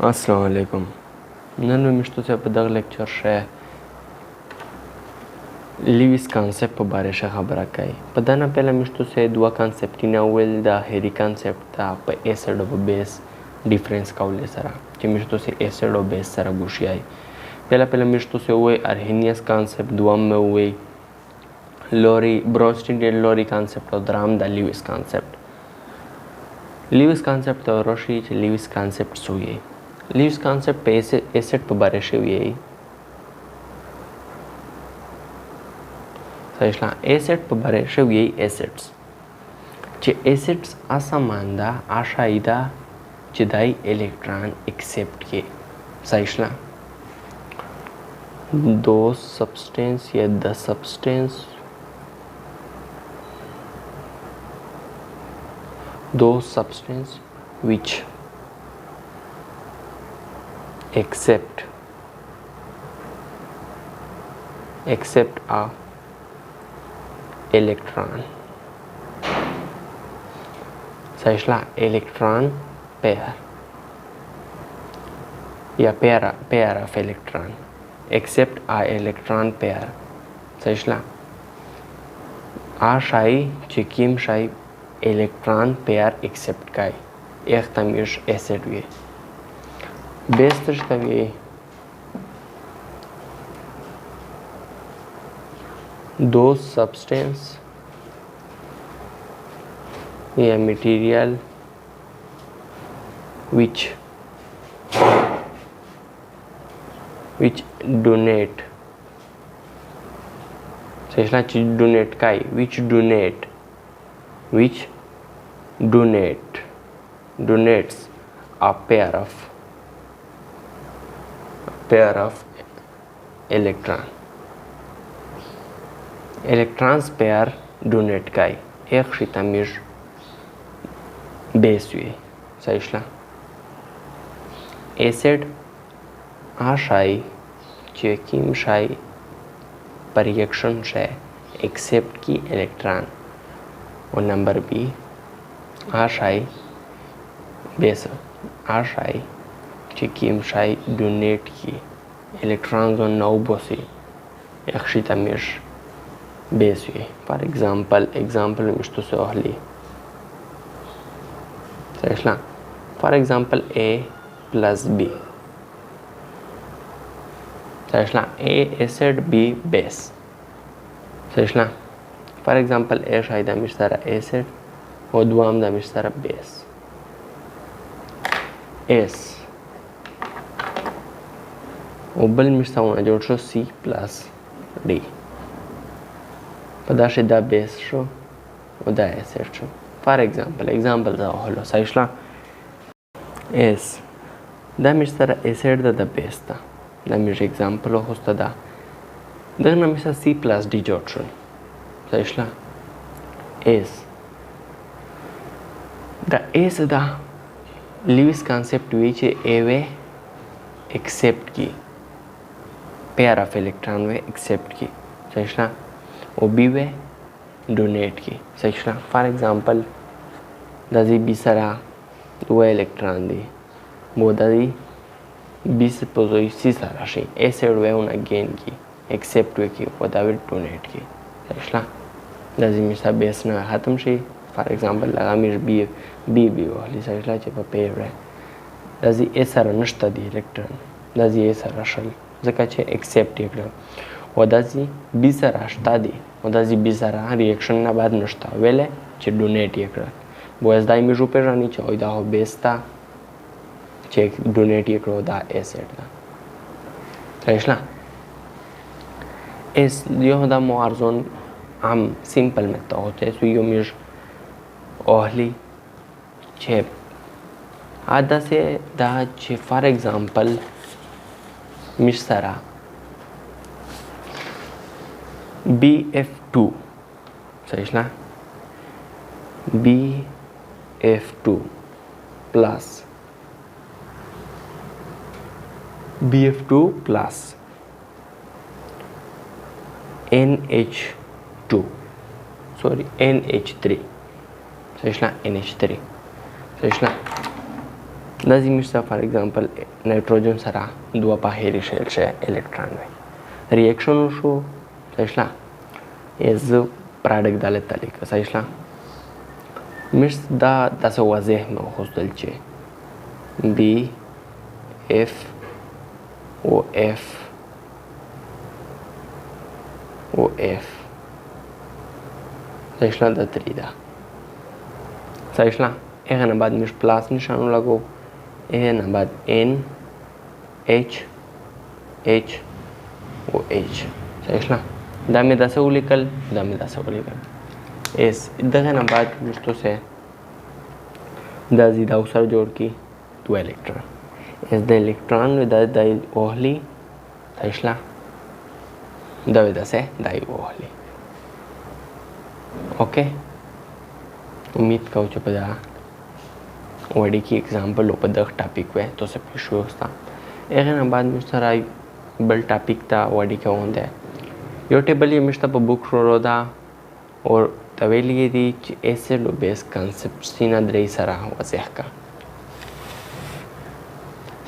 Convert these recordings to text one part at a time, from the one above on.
अस्सलाम वालेकुम। नन में मिश्तो से पदग लेक्चर शे लिविस कॉन्सेप्ट पर बारे शे खबर काई पदाना पहला मिश्तो से दुआ कॉन्सेप्ट ना वेल दा हेरी कॉन्सेप्ट दा प एसिड और बेस डिफरेंस काउले सरा कि मिश्तो से एसिड और बेस सरा गुशी आई पहला मिश्तो से हुए अर्हेनियस कॉन्सेप्ट दुआ में हुए लोरी ब्रोस्टिन लोरी कॉन्सेप्ट और द्राम दा लिविस कॉन्सेप्ट और रोशी लिविस कॉन्सेप्ट सुई लिव्स कॉन्सेप्ट पे एसिड पर बारे शे हुई सही एसिड पर बारे शे हुई एसिड्स जे एसिड्स असमानदा आशाइदा चिदाई इलेक्ट्रॉन एक्सेप्ट के सही दो सब्सटेंस या द सब्सटेंस दो substance which accept a electron सही electron pair या pair of electron accept a electron pair सही आ शाई चिकीम शाई electron pair accept का एक तमीज एसिड हुए बेस तभी दो सब्सटेंस या मटेरियल which donate सही donate काय which donates a pair of electrons pair donate काय एक शितामिर बेस हुए सही एसिड आशाई चेकिम शाई परियक्षण से एक्सेप्ट की इलेक्ट्रॉन और नंबर बी आशाई बेस आशाई चिकीम शाई डोनेट की इलेक्ट्रॉन जो नौ बोसी यक्षिता मिश बेस हुए फॉर एग्जांपल मिश्तो से ओहली सही for example A plus B सही ए एसिड बी बेस सही फॉर एग्जांपल ए शायदा मिश्तारा एसिड और दुआम दा मिश्तारा बेस एस ओबल मिश्ताउना जोड़ो सी प्लस डी पदाशे दा बेस शो उदा एसिड शो फॉर एग्जांपल दा हलो सही एस दा मिश्तारा एसिड दा बेस दा मिश एग्जांपल होस्ता दा दगना मिश्ता सी प्लस डी जोड़ो सही एस दा लिविस कॉन्सेप्ट विच एवे एक्सेप्ट की पेयर ऑफ इलेक्ट्रॉन वे एक्सेप्ट की सही ओ बी वे डोनेट की सही फॉर एग्जांपल दादी बीसरा वो इलेक्ट्रॉन दी वो दादी 20 पोजो सी सारा शी एसिड वे उन अगेन की एक्सेप्ट वे की वो दावी डोनेट की सही दादी मिसा बेस ना खत्म शी फॉर एग्जांपल लगा मिर बी वाली सही चे पेयर है दादी ए सारा नष्टा दी इलेक्ट्रॉन दादी ए सारा शल जका चे एक्सेप्ट एकड़ा और दादी बी सारा स्टा दी और दादी बी सारा रिएक्शन ना बाद नष्टा वेले चे डोनेट एकड़ा वो एस दाई मिर रुपे रानी चे ओदा हो बेस्ता चे डोनेट एकड़ो दा एसिड दा सही एस यो दा मोआरजोन हम सिंपल में तो होते सो यो मिर ओहली छे आधा से दा छे फॉर एग्जांपल मिश्तरा BF2 सही BF2 plus NH2 sorry NH3 सही NH3 सही داسې مشته فار ایگزامپل نایټروجن سره دوه پاهیري شیل شی الکترون وي ریاکشن وشو صحیح شله از پراډکټ داله تعلیق صحیح شله مش دا داسې واضح مې وښودل چې بي اف او اف او اف صحیح شله دا 3 ده صحیح شله هغه نه بعد مش پلاس نشانو لګو هغه نه بعد ان اچ اچ او اچ صحیح شله دا مې داسې ولیکل دا مې داسې ولیکل اس دغه نه بعد مشتو سے دا زیدا سره جوړ کی 2 الکترون اس د الکترون و د اوهلی صحیح شله دا و داسې دای اوهلی اوکے امید کوم چې په دا وړي کې एग्जांपल په دغه ټاپک وې تاسو په شو وستا هغه نه بعد موږ سره بل ټاپک تا وړي کې ونده یو ټیبل یې مشته په بوک شروع دا او دا ویلې دي چې ایسډ او بیس کانسپټ سینا درې سره واضح کا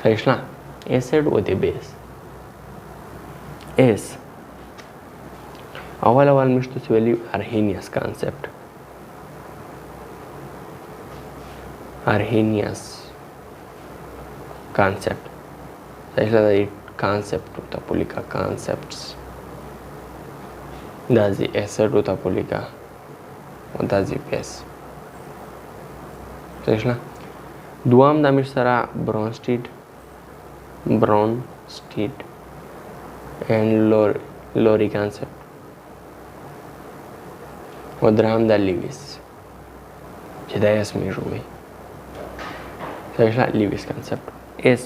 صحیح شله ایسډ او د بیس اس اول مشته ویلي ارهینیس کانسپټ Arrhenius concept. صحیح ده concept होता पुलिका concepts. दाजी asset होता पुलिका और दाजी base. صحیح ده دوام د امیر سره برونسټیډ and لوري concept. و درام د لیویس چې دا اسمه جوړوي صحیح شله لیویس کانسپټ اس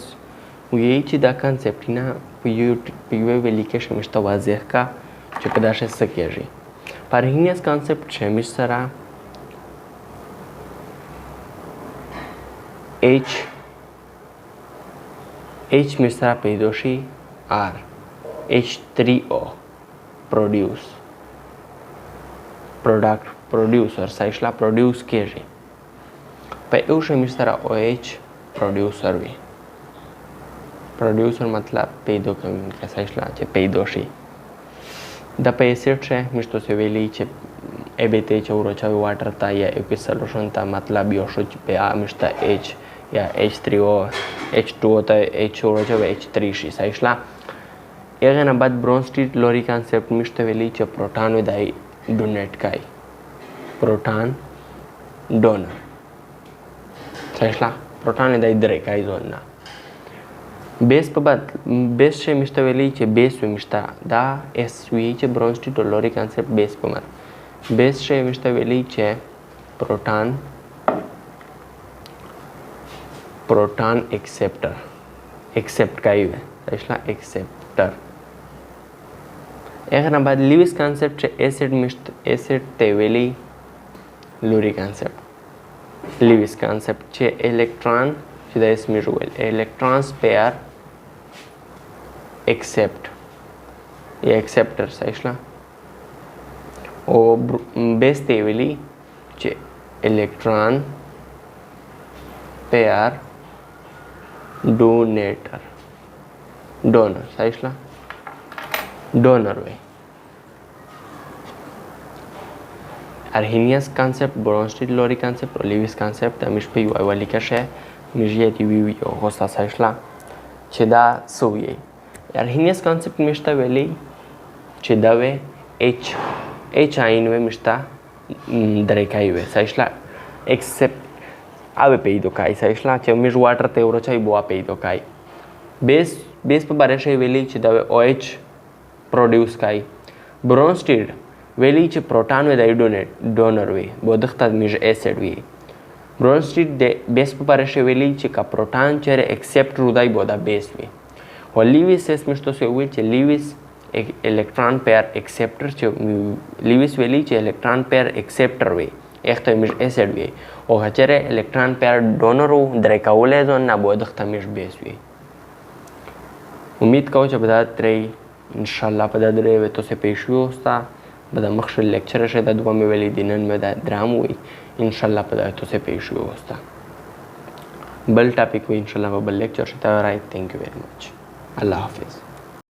وایي چې دا کانسپټ نه په یو ویلي کې شمشته واضح کا چې په داسې څه کېږي پارهینیس کانسپټ شمیش سره H مش سره پیدا شي R H3O پروډیوسر صحیح شله پروډیوس کېږي په یو شمیش سره OH پروډیوسر وي پروډیوسر مطلب پیدا کوونکی صحیح شله چې پیدا شي د په ایسیډ شه مشتو څه ویلي چې ابته چې ورچوي واټر ته یا یو سولوشن ته مطلب یو شو چې په مشته H یا H3O H2O ته H ورچوي H3 شي صحیح شله هغه نه بعد برونسټیډ لوري کانسپټ مشته ویلي چې پروټون ودای ډونیټ کوي پروټون ډونر صحیح شله پروټون د درې کای ځون نه بیس په بعد بیس شي مشته ویلي چې بیس و مشته دا اس وی چې برونسټیډ لوري کانسپټ بیس په مر بیس شي مشته ویلي چې پروټون ایکسپټ کوي صحیح شله ایکسپټر هغه نه بعد لیویس کانسپټ چې ایسډ ته ویلي لوري کانسپټ لیویس کانسپټ چې الکترون چې د اسمه جوړل الکترونز پیر ایکسپټ یا ایکسپټر صحیح شله او بیس ته ویلي چې الکترون پیر ډونر صحیح شله ډونر وي Arrhenius concept, Bronsted Lorry concept or Lewis concept همیش په یو اولی کې شه میږي دی وی یو غوسه سایشلا چې دا سوی Arrhenius concept مشته ویلي چې دا و H عین و مشته درې کای و سایشلا except اوه پیدا کای سایشلا چې میږ واټر ته ورچای بوا پیدا کای بیس په باره شی ویلي چې دا OH پروډوس کای Bronsted ویلي چې پروټون و د ډونر وي بودخته میږ اسید وي برونسټیډ د بیس په باره شی ویلي چې کا پروټون چیرې ایکسپټ رودای بودا بیس وي او لیویس اس مشتو سو ویل چې لیویس الکترون پیر ایکسپټر چې لیویس ویلي چې الکترون پیر ایکسپټر وي اخته میږ اسید وي او چیرې الکترون پیر ډونر و درې کولې ځون نه بودخته میږ بیس وي امید کوم چې په دا ترې ان شاء الله په دا درې و تاسو پېښو وستا به د مخشل لیکچر شه د دوه مې ویلې دي نن مې دا درام وي ان شاء الله په دا تاسو پېښو وستا बल टॉपिक हुई इंशाल्लाह वो बल लेक्चर से तैयार आए। Thank you very much. अल्लाह हाफिज़।